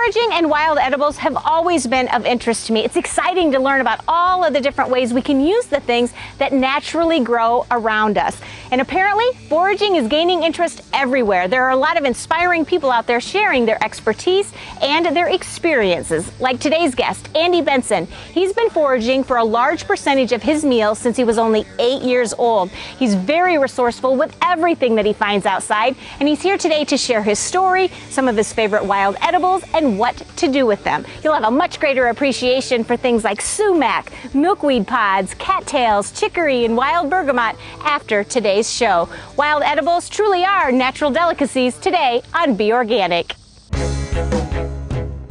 Foraging and wild edibles have always been of interest to me. It's exciting to learn about all of the different ways we can use the things that naturally grow around us. And apparently, foraging is gaining interest everywhere. There are a lot of inspiring people out there sharing their expertise and their experiences, like today's guest, Andy Benson. He's been foraging for a large percentage of his meals since he was only 8 years old. He's very resourceful with everything that he finds outside, and he's here today to share his story, some of his favorite wild edibles, and what to do with them. You'll have a much greater appreciation for things like sumac, milkweed pods, cattails, chicory, and wild bergamot after today's show. Wild edibles truly are natural delicacies today on Be Organic.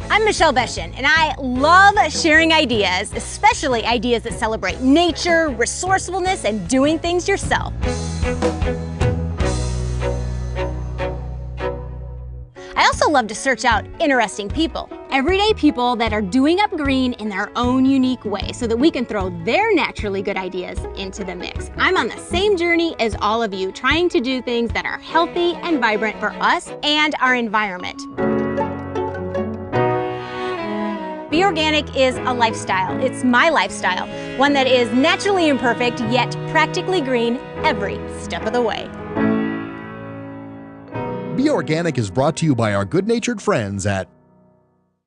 I'm Michele and I love sharing ideas, especially ideas that celebrate nature, resourcefulness, and doing things yourself. I also love to search out interesting people, everyday people that are doing up green in their own unique way so that we can throw their naturally good ideas into the mix. I'm on the same journey as all of you, trying to do things that are healthy and vibrant for us and our environment. Be Organic is a lifestyle. It's my lifestyle, one that is naturally imperfect yet practically green every step of the way. Be Organic is brought to you by our good-natured friends at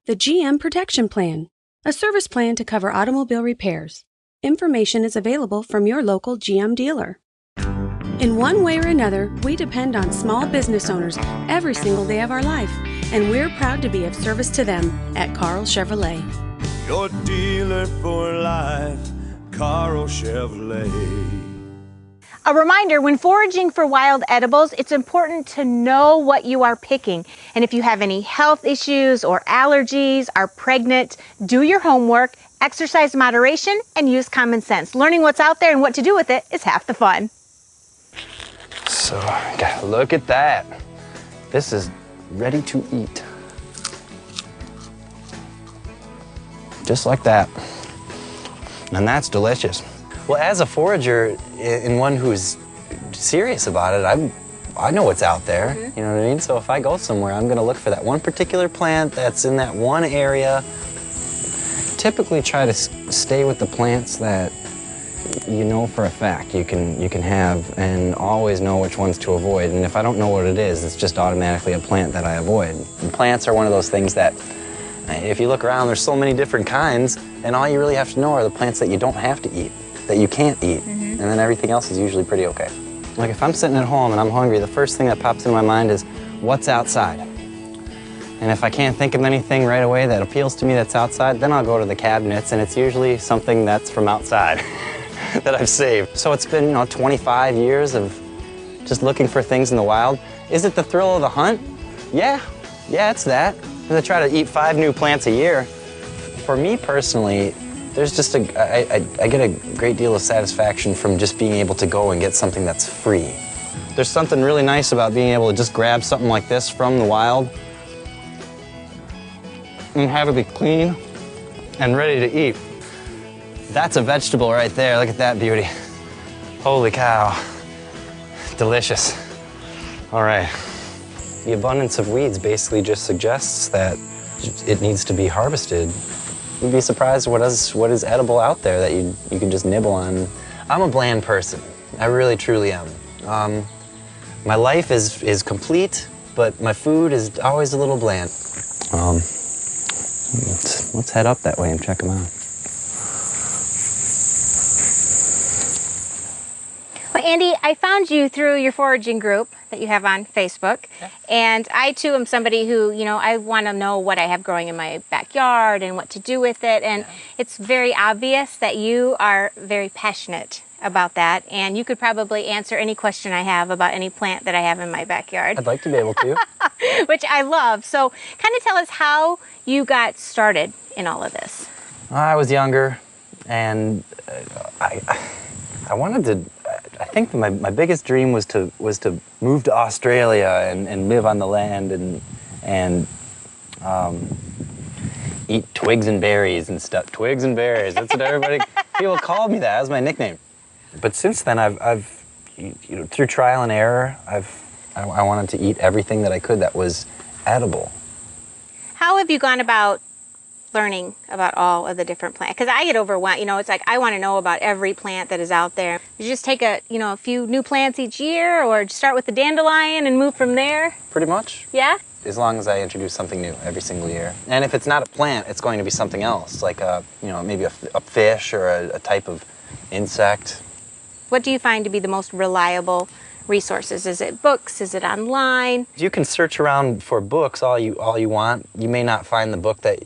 the GM Protection Plan, a service plan to cover automobile repairs. Information is available from your local GM dealer. In one way or another, we depend on small business owners every single day of our life, and we're proud to be of service to them at Carl Chevrolet. Your dealer for life, Carl Chevrolet. A reminder, when foraging for wild edibles, it's important to know what you are picking. And if you have any health issues or allergies, are pregnant, do your homework, exercise moderation, and use common sense. Learning what's out there and what to do with it is half the fun. So, look at that. This is ready to eat. Just like that. And that's delicious. Well, as a forager and one who's serious about it, I know what's out there, you know what I mean? So if I go somewhere, I'm gonna look for that one particular plant that's in that one area. Typically try to stay with the plants that you know for a fact you can have, and always know which ones to avoid. And if I don't know what it is, it's just automatically a plant that I avoid. And plants are one of those things that, if you look around, there's so many different kinds, and all you really have to know are the plants that you don't have to eat, that you can't eat, and then everything else is usually pretty okay. Like if I'm sitting at home and I'm hungry, the first thing that pops in my mind is, what's outside? And if I can't think of anything right away that appeals to me that's outside, then I'll go to the cabinets, and it's usually something that's from outside that I've saved. So it's been, 25 years of just looking for things in the wild. Is it the thrill of the hunt? Yeah, it's that. Because I try to eat 5 new plants a year. For me personally, there's just I get a great deal of satisfaction from just being able to go and get something that's free. There's something really nice about being able to just grab something like this from the wild and have it be clean and ready to eat. That's a vegetable right there. Look at that beauty. Holy cow. Delicious. All right. The abundance of weeds basically just suggests that it needs to be harvested. You'd be surprised what is edible out there that you can just nibble on. I'm a bland person. I really, truly am. My life is complete, but my food is always a little bland. Let's head up that way and check them out. Well, Andy, I found you through your foraging group that you have on Facebook. Yeah. And I, too, am somebody who, I want to know what I have growing in my backyard and what to do with it. And it's very obvious that you are very passionate about that. And you could probably answer any question I have about any plant that I have in my backyard. I'd like to be able to. Which I love. So kind of tell us how you got started in all of this. I was younger, and I wanted to. I think my biggest dream was to move to Australia and live on the land and eat twigs and berries and stuff. Twigs and berries. That's what people called me that. That was my nickname. But since then, I've through trial and error, I wanted to eat everything that I could that was edible. How have you gone about learning about all of the different plants? Because I get overwhelmed. You know, it's like I want to know about every plant that is out there. You just take a few new plants each year, or start with the dandelion and move from there? Pretty much. Yeah? As long as I introduce something new every single year. And if it's not a plant, it's going to be something else, like maybe a fish or a type of insect. What do you find to be the most reliable resources? Is it books? Is it online? You can search around for books all you want. You may not find the book that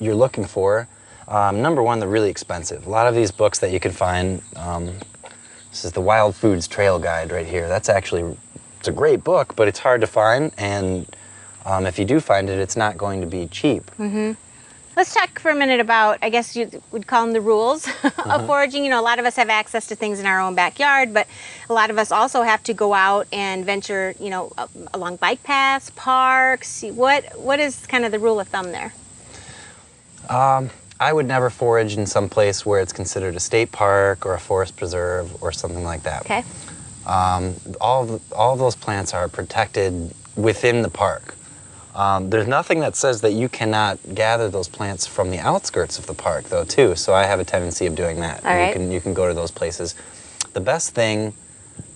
you're looking for. Number one, they're really expensive. A lot of these books that you can find, this is the Wild Foods Trail Guide right here. It's a great book, but it's hard to find, and if you do find it, it's not going to be cheap. Mm-hmm. Let's talk for a minute about, I guess you would call them the rules of foraging. You know, a lot of us have access to things in our own backyard, but a lot of us also have to go out and venture, along bike paths, parks. What is kind of the rule of thumb there? I would never forage in some place where it's considered a state park or a forest preserve or something like that. Okay. All of those plants are protected within the park. There's nothing that says that you cannot gather those plants from the outskirts of the park, though, too. So I have a tendency of doing that. All right. You can go to those places. The best thing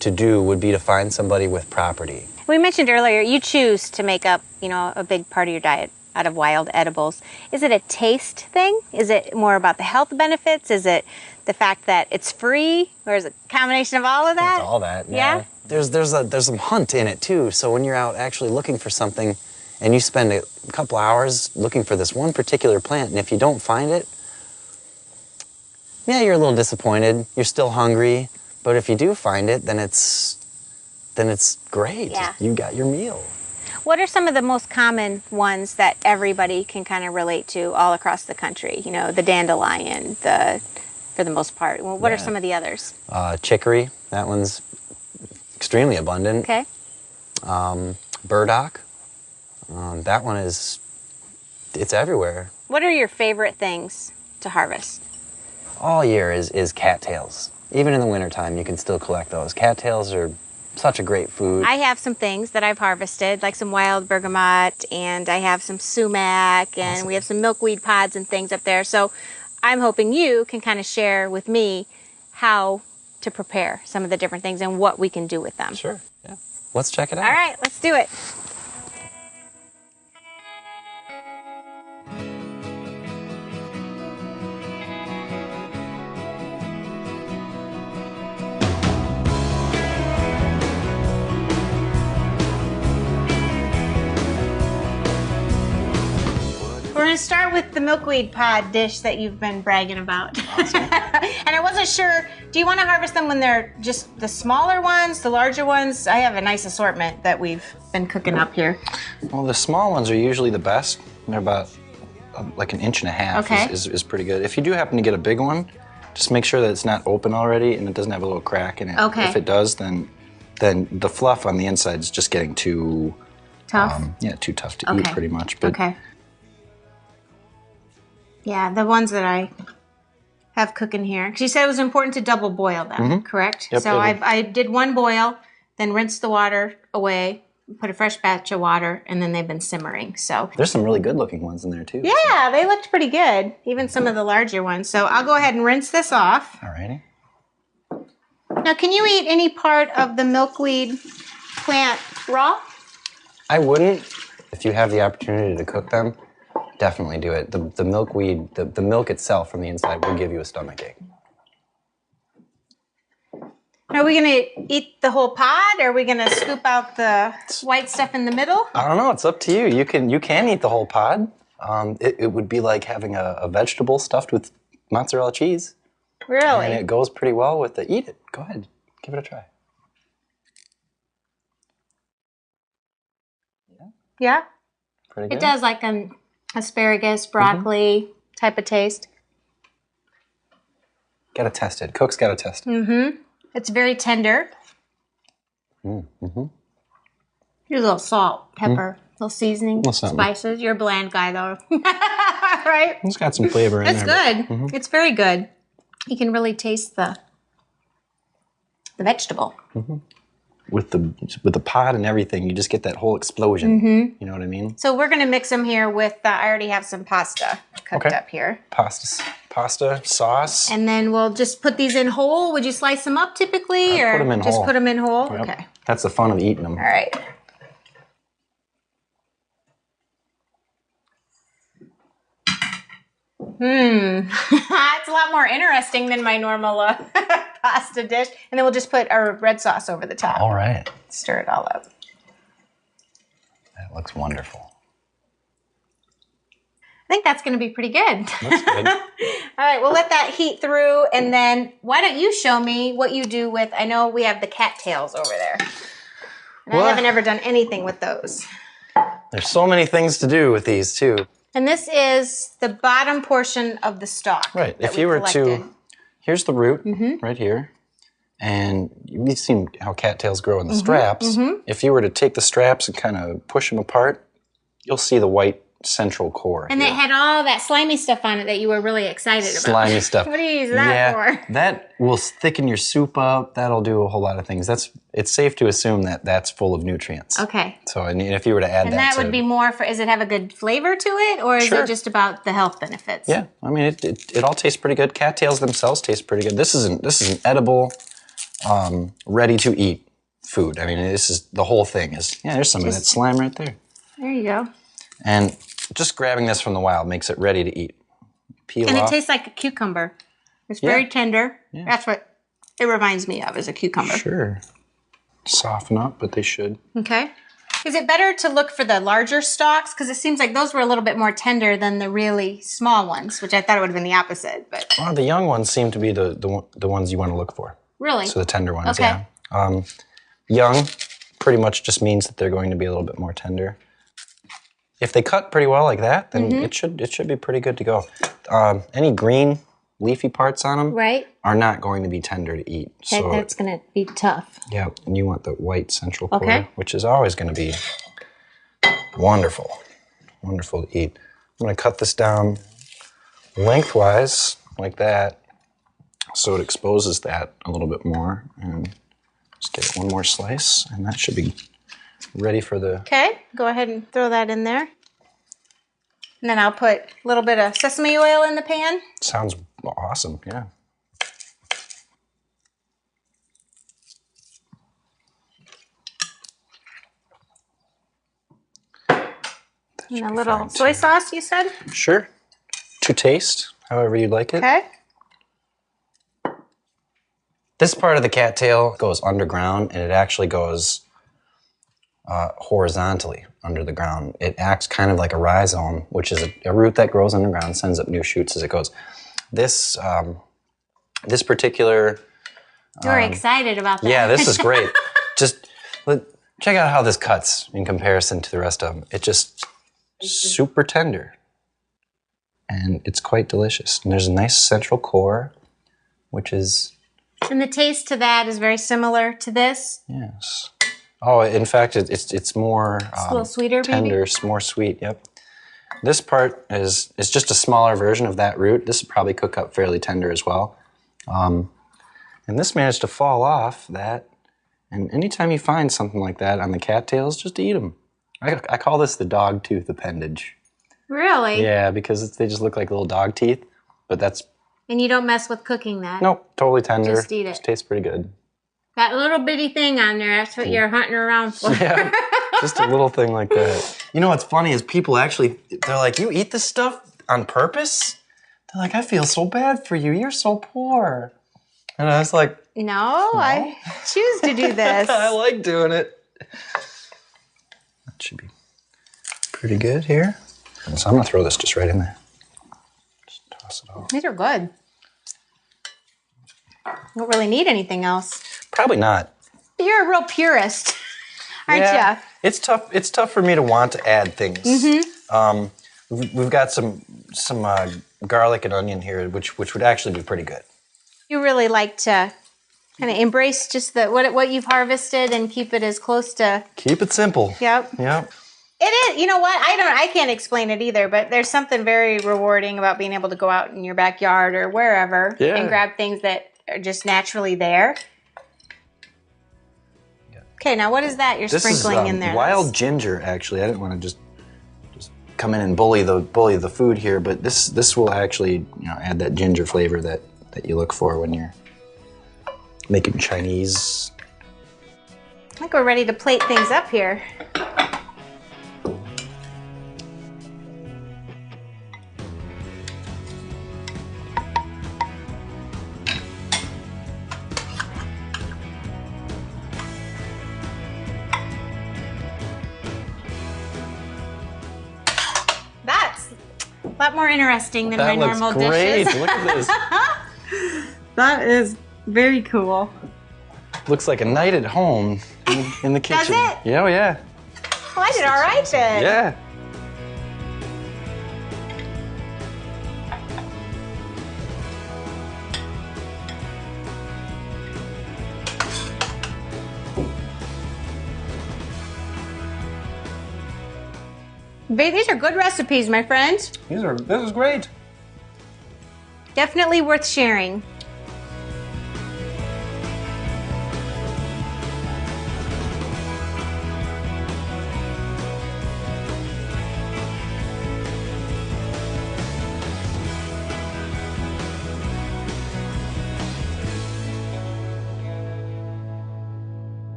to do would be to find somebody with property. We mentioned earlier you choose to make up, a big part of your diet out of wild edibles. Is it a taste thing? Is it more about the health benefits? Is it the fact that it's free, or is it a combination of all of that? It's all that. Yeah. There's some hunt in it too. So when you're out actually looking for something, and you spend a couple hours looking for this one particular plant, and if you don't find it, yeah, you're a little disappointed. You're still hungry, but if you do find it, then it's great. Yeah. You got your meal. What are some of the most common ones that everybody can kind of relate to all across the country? The dandelion, for the most part. Well, what are some of the others? Chicory, that one's extremely abundant. Okay. Burdock, that one it's everywhere. What are your favorite things to harvest? All year is cattails. Even in the wintertime, you can still collect those. Cattails are such a great food. I have some things that I've harvested, like some wild bergamot, and I have some sumac, and awesome. We have some milkweed pods and things up there. So I'm hoping you can kind of share with me how to prepare some of the different things and what we can do with them. Sure, yeah. Let's check it out. All right, let's do it. We're going to start with the milkweed pod dish that you've been bragging about. Awesome. And I wasn't sure, do you want to harvest them when they're just the smaller ones, the larger ones? I have a nice assortment that we've been cooking up here. Well, the small ones are usually the best. They're about like an inch and a half. Okay. is pretty good. If you do happen to get a big one, just make sure that it's not open already and it doesn't have a little crack in it. Okay. If it does, then the fluff on the inside is just getting too Tough? too tough to eat pretty much. But Okay. Yeah, the ones that I have cooking here. She said it was important to double boil them, correct? Yep, so yep. I did one boil, then rinsed the water away, put a fresh batch of water, and then they've been simmering. So there's some really good looking ones in there too. yeah, they looked pretty good, even some of the larger ones. So I'll go ahead and rinse this off. Alrighty. Now, can you eat any part of the milkweed plant raw? I wouldn't. If you have the opportunity to cook them, definitely do it. The milkweed, the milk itself from the inside will give you a stomachache. Are we going to eat the whole pod, or are we going to scoop out the white stuff in the middle? I don't know. It's up to you. You can eat the whole pod. It would be like having a vegetable stuffed with mozzarella cheese. Really? And it goes pretty well with the eat it. Go ahead. Give it a try. Yeah? Pretty good. It does, like an asparagus, broccoli type of taste. Gotta test it. Cook's gotta test it. It's very tender. Here's a little salt, pepper, little seasoning, Little something. spices. You're a bland guy, though. Right? It's got some flavor in It's there. good. It's very good. You can really taste the vegetable. with the pod and everything, you just get that whole explosion. You know what I mean? So we're gonna mix them here with, I already have some pasta cooked up here. Pasta sauce. And then we'll just put these in whole. Would you slice them up typically, or put them in just whole. put them in whole? Yep. Okay. That's the fun of eating them. All right. It's a lot more interesting than my normal pasta dish. And then we'll just put our red sauce over the top. All right. Stir it all up. That looks wonderful. I think that's going to be pretty good. Looks good. All right, we'll let that heat through, and then why don't you show me what you do with, I know we have the cattails over there. And I haven't ever done anything with those. There's so many things to do with these too. And this is the bottom portion of the stalk. Right. If you were to, here's the root right here. And you've seen how cattails grow in the straps. If you were to take the straps and kind of push them apart, you'll see the white central core. And it had all that slimy stuff on it that you were really excited about. Slimy stuff. What do you use that for? That will thicken your soup up. That'll do a whole lot of things. It's safe to assume that that's full of nutrients. Okay. So and if you were to add and that would be more for, does it have a good flavor to it, or is it just about the health benefits? Yeah, I mean it all tastes pretty good. Cattails themselves taste pretty good. This is an edible, ready to eat food. I mean, this is the whole thing is, there's some of that slime right there. There you go. And just grabbing this from the wild makes it ready to eat. Peel and off. it tastes like a cucumber. It's very tender. Yeah. That's what it reminds me of, is a cucumber. Sure. Soften up, but they should. Okay. Is it better to look for the larger stalks? Because it seems like those were a little bit more tender than the really small ones, which I thought it would have been the opposite. But the young ones seem to be the ones you want to look for. Really? So the tender ones, okay. Yeah. Young pretty much just means that they're going to be a little bit more tender. If they cut pretty well like that, then it should be pretty good to go. Any green leafy parts on them are not going to be tender to eat. So that's going to be tough. Yeah, and you want the white central core, which is always going to be wonderful. Wonderful to eat. I'm going to cut this down lengthwise like that so it exposes that a little bit more. And just get one more slice, and that should be ready for the... Okay, go ahead and throw that in there. And then I'll put a little bit of sesame oil in the pan. Sounds awesome, yeah. And a little soy sauce, you said? Sure. To taste, however you'd like it. Okay. This part of the cattail goes underground, and it actually goes horizontally under the ground. It acts kind of like a rhizome, which is a root that grows underground, sends up new shoots as it goes. This this particular... You're excited about that. Yeah, this is great. Just check out how this cuts in comparison to the rest of them. It's just super tender, and it's quite delicious. And there's a nice central core, which is... And the taste to that is very similar to this? Yes. Oh, in fact, it's more it's a little sweeter, tender, maybe? More sweet, yep. This part is just a smaller version of that root. This will probably cook up fairly tender as well. And this managed to fall off that. And anytime you find something like that on the cattails, just eat them. I call this the dog tooth appendage. Really? Yeah, because they just look like little dog teeth, but that's... And you don't mess with cooking that? Nope, totally tender. Just eat it. Just tastes pretty good. That little bitty thing on there, that's what you're hunting around for. Yeah, just a little thing like that. You know what's funny is people actually, they're like, you eat this stuff on purpose? They're like, I feel so bad for you. You're so poor. And I was like, No, I choose to do this. I like doing it. That should be pretty good here. And so I'm going to throw this just right in there. Just toss it all. These are good. You don't really need anything else. Probably not. You're a real purist, aren't you? It's tough. It's tough for me to want to add things. We've got some garlic and onion here, which would actually be pretty good. You really like to kind of embrace just what you've harvested and keep it as close to... Keep it simple. Yep. Yep. It is. You know what? I can't explain it either, but there's something very rewarding about being able to go out in your backyard or wherever and grab things that are just naturally there. Okay, now what is that you're sprinkling in there? Wild ginger, actually. I didn't want to just come in and bully the food here, but this will actually add that ginger flavor that you look for when you're making Chinese. I think we're ready to plate things up here. That's a lot more interesting than my normal dishes. Look at this. That is very cool. Looks like a night at home in the kitchen. Does it? Yeah, oh yeah. Well, I did all right then. Yeah. These are good recipes, my friends. This is great. Definitely worth sharing.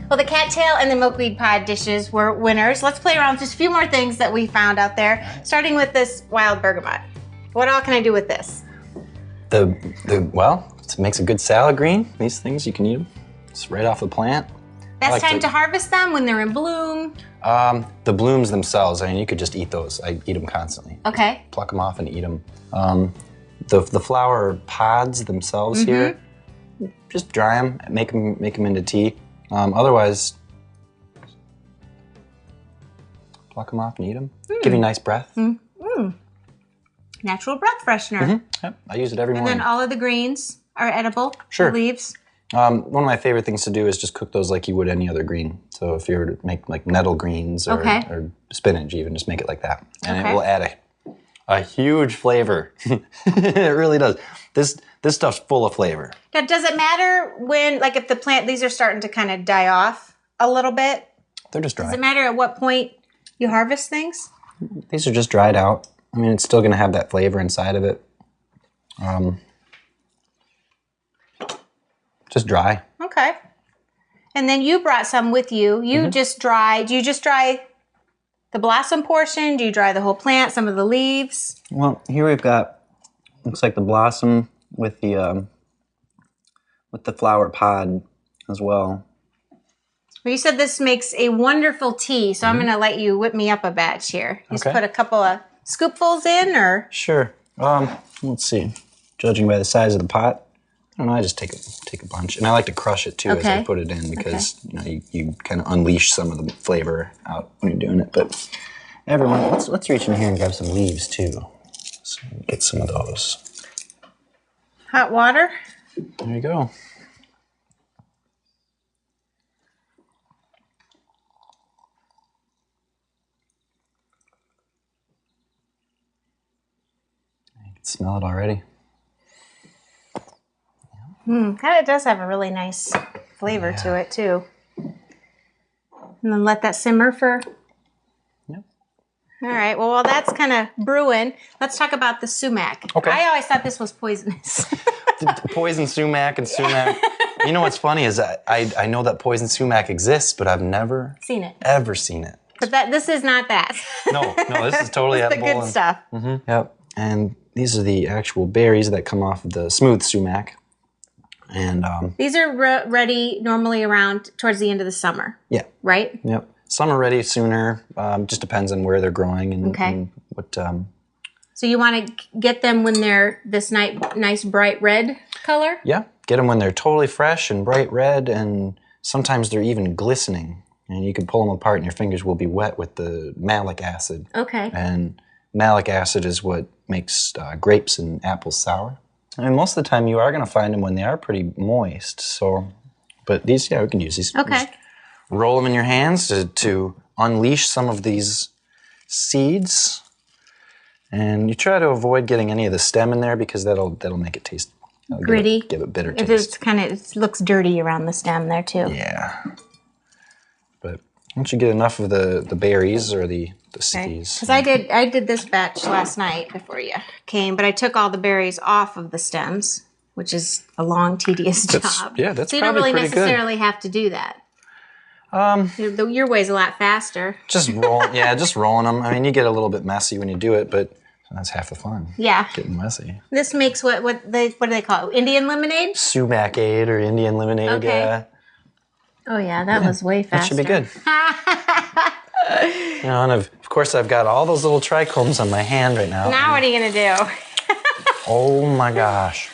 Well, the cattail and the milkweed pod dishes were winners. Let's play around with just a few more things that we found out there, starting with this wild bergamot. What all can I do with this? Well, it makes a good salad green. These things, you can eat them. It's right off the plant. Best time to harvest them when they're in bloom? The blooms themselves, I mean, you could just eat those. I eat them constantly. Okay. Pluck them off and eat them. The flower pods themselves here, just dry them, make them into tea. Otherwise, pluck them off and eat them. Give you nice breath. Natural breath freshener. Yep, I use it every And morning. then all of the greens are edible. Sure. The leaves. One of my favorite things to do is just cook those like you would any other green. So if you were to make like nettle greens or spinach even, just make it like that. And it will add a huge flavor. It really does. This stuff's full of flavor. Now, does it matter when, like if the plant, these are starting to kind of die off a little bit? They're just dry. Does it matter at what point you harvest things? These are just dried out. I mean, it's still going to have that flavor inside of it. Just dry. Okay. And then you brought some with you. You just dry. Do you just dry the blossom portion? Do you dry the whole plant, some of the leaves? Well, here we've got, looks like the blossom with the flower pod as well. Well, you said this makes a wonderful tea, so I'm going to let you whip me up a batch here. You just put a couple of scoopfuls in, or? Sure. Let's see. Judging by the size of the pot, I don't know. I just take a bunch, and I like to crush it too as I put it in because you kind of unleash some of the flavor out when you're doing it. But everyone, let's reach in here and grab some leaves too. So get some of those. Hot water. There you go. You can smell it already. Kind of does have a really nice flavor to it too. And then let that simmer for... Yep. All right, well, while that's kind of brewing, let's talk about the sumac. Okay. I always thought this was poisonous. Poison sumac and sumac. You know what's funny is I know that poison sumac exists, but I've never ever seen it. But this is not that. No, this is totally It's the edible. good stuff. Yep. And these are the actual berries that come off of the smooth sumac. And These are ready normally around towards the end of the summer. Yeah. Right? Yep. Some are ready sooner. Just depends on where they're growing and what. So you want to get them when they're this nice bright red color? Yeah. Get them when they're totally fresh and bright red, and sometimes they're even glistening. And you can pull them apart, and your fingers will be wet with the malic acid. Okay. And malic acid is what makes grapes and apples sour. And most of the time, you are going to find them when they are pretty moist. So, but these, we can use these. Okay. Just roll them in your hands to unleash some of these seeds. And you try to avoid getting any of the stem in there because that'll make it taste gritty. Give it bitter taste. It's kind of, it looks dirty around the stem there too. Yeah. But once you get enough of the berries or the seeds. Because I did this batch last night before you came, but I took all the berries off of the stems, which is a long, tedious job. Yeah, that's so you don't probably really pretty necessarily have to do that. Your way's a lot faster. Just rolling them. I mean, you get a little bit messy when you do it, but that's half the fun. Yeah. Getting messy. This makes what do they call it? Indian lemonade? Sumac-ade or Indian lemonade, okay. Yeah. Oh yeah, that was way faster. That should be good. And of course I've got all those little trichomes on my hand right now. Now what are you gonna do? Oh my gosh.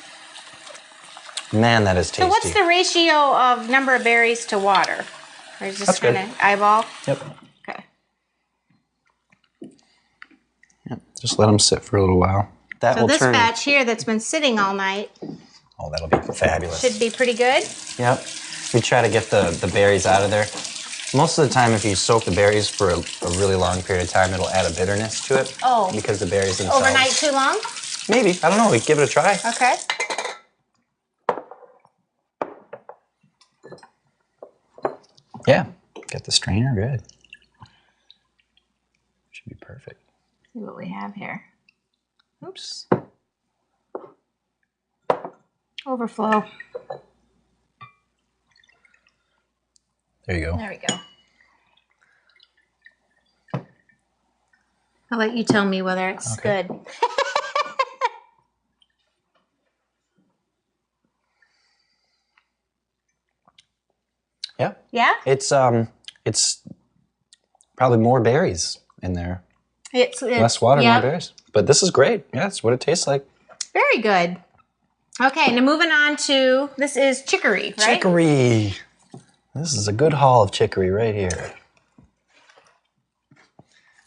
Man, that is tasty. So what's the ratio of number of berries to water? Or is just kind of eyeball? Yep. Okay. Yep. Just let them sit for a little while. That will this turn. batch here that's been sitting all night. Oh, that'll be fabulous. Should be pretty good. Yep. We try to get the berries out of there. Most of the time, if you soak the berries for a really long period of time, it'll add a bitterness to it. Oh. Because the berries themselves. Overnight too long? Maybe. I don't know. We can give it a try. Okay. Yeah. Get the strainer. Good. Should be perfect. See what we have here. Oops. Overflow. There you go. There we go. I'll let you tell me whether it's good. Yeah. Yeah? It's probably more berries in there. It's less water, yeah. more berries. But this is great. Yeah, it's what it tastes like. Very good. Okay, now moving on to, this is chicory, right? Chicory. This is a good haul of chicory right here.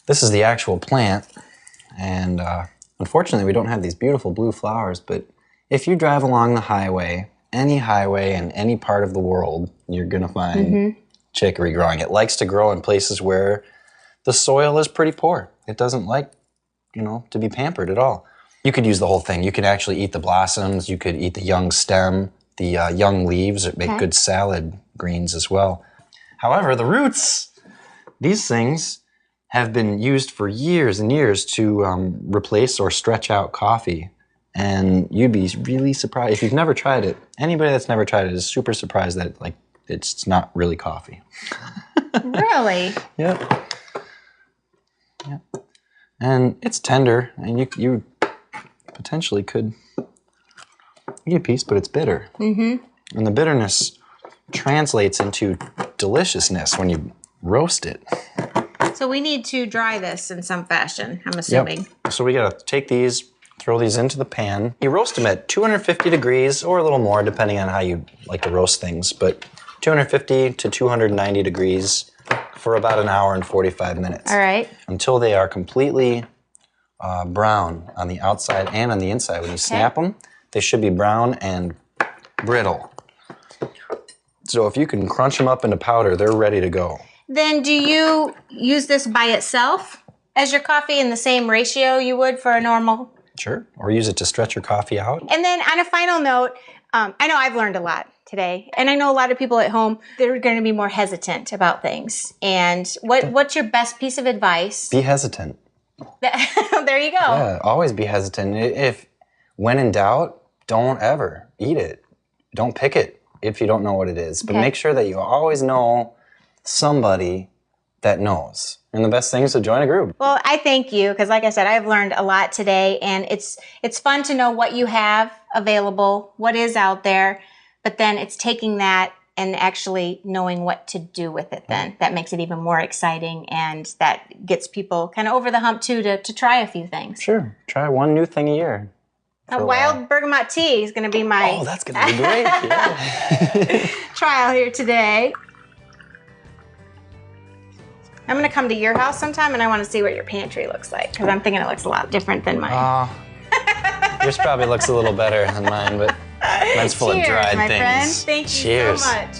This is the actual plant, and unfortunately we don't have these beautiful blue flowers, but if you drive along the highway in any part of the world, you're gonna find chicory growing. It likes to grow in places where the soil is pretty poor. It doesn't like, to be pampered at all. You could use the whole thing. You could actually eat the blossoms, you could eat the young stem, the young leaves, that make good salad greens as well. However, the roots, these things have been used for years and years to replace or stretch out coffee. And you'd be really surprised. If you've never tried it, anybody that's never tried it is super surprised that it's not really coffee. Really? Yep. Yep. And it's tender, and you potentially could eat a piece, but it's bitter. Mm-hmm. And the bitterness translates into deliciousness when you roast it. So we need to dry this in some fashion, I'm assuming. Yep. So we gotta take these, throw these into the pan. You roast them at 250 degrees or a little more, depending on how you like to roast things, but 250 to 290 degrees for about an hour and 45 minutes. All right. Until they are completely brown on the outside and on the inside. When you snap them, they should be brown and brittle. So if you can crunch them up into powder, they're ready to go. Then do you use this by itself as your coffee in the same ratio you would for a normal? Sure. Or use it to stretch your coffee out. And then on a final note, I know I've learned a lot today, and I know a lot of people at home, they're going to be more hesitant about things. And what's your best piece of advice? Be hesitant. There you go. Yeah, always be hesitant. When in doubt, don't ever eat it. Don't pick it if you don't know what it is. But make sure that you always know somebody that knows. And the best thing is to join a group. Well, I thank you, because like I said, I've learned a lot today, and it's fun to know what you have available, what is out there, but then it's taking that and actually knowing what to do with it then. That makes it even more exciting, and that gets people kind of over the hump too to try a few things. Sure. Try one new thing a year. A wild bergamot tea is going to be my Oh, that's going to be great. Yeah. trial here today. I'm going to come to your house sometime, and I want to see what your pantry looks like, because I'm thinking it looks a lot different than mine. Yours probably looks a little better than mine, but mine's full of dried my things. Friend. Thank you Cheers. so much.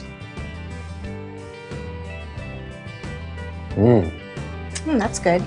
That's good.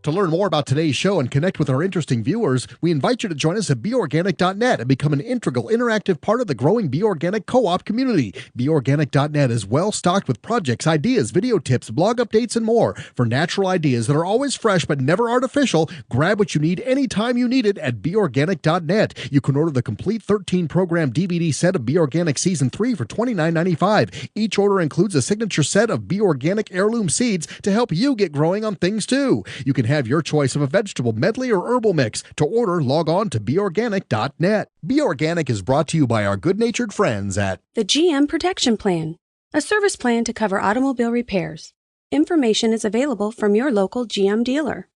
To learn more about today's show and connect with our interesting viewers, we invite you to join us at beorganic.net and become an integral, interactive part of the growing Be Organic co-op community. Beorganic.net is well stocked with projects, ideas, video tips, blog updates, and more. For natural ideas that are always fresh but never artificial, grab what you need anytime you need it at beorganic.net. You can order the complete 13-program DVD set of Be Organic Season 3 for $29.95. Each order includes a signature set of Be Organic heirloom seeds to help you get growing on things too. You can have your choice of a vegetable medley or herbal mix. To order, log on to beorganic.net. Be Organic is brought to you by our good-natured friends at The GM Protection Plan, a service plan to cover automobile repairs. Information is available from your local GM dealer.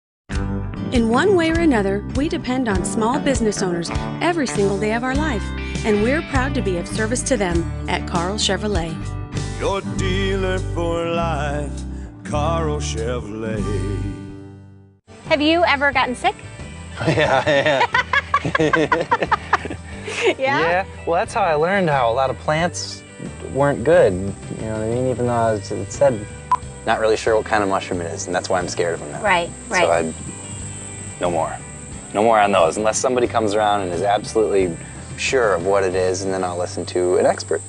In one way or another, we depend on small business owners every single day of our life, and we're proud to be of service to them at Carl Chevrolet. Your dealer for life, Carl Chevrolet. Have you ever gotten sick? Yeah. Yeah? Well, that's how I learned how a lot of plants weren't good. You know what I mean? Even though it said, not really sure what kind of mushroom it is, and that's why I'm scared of them now. Right. So no more. No more on those, unless somebody comes around and is absolutely sure of what it is, and then I'll listen to an expert.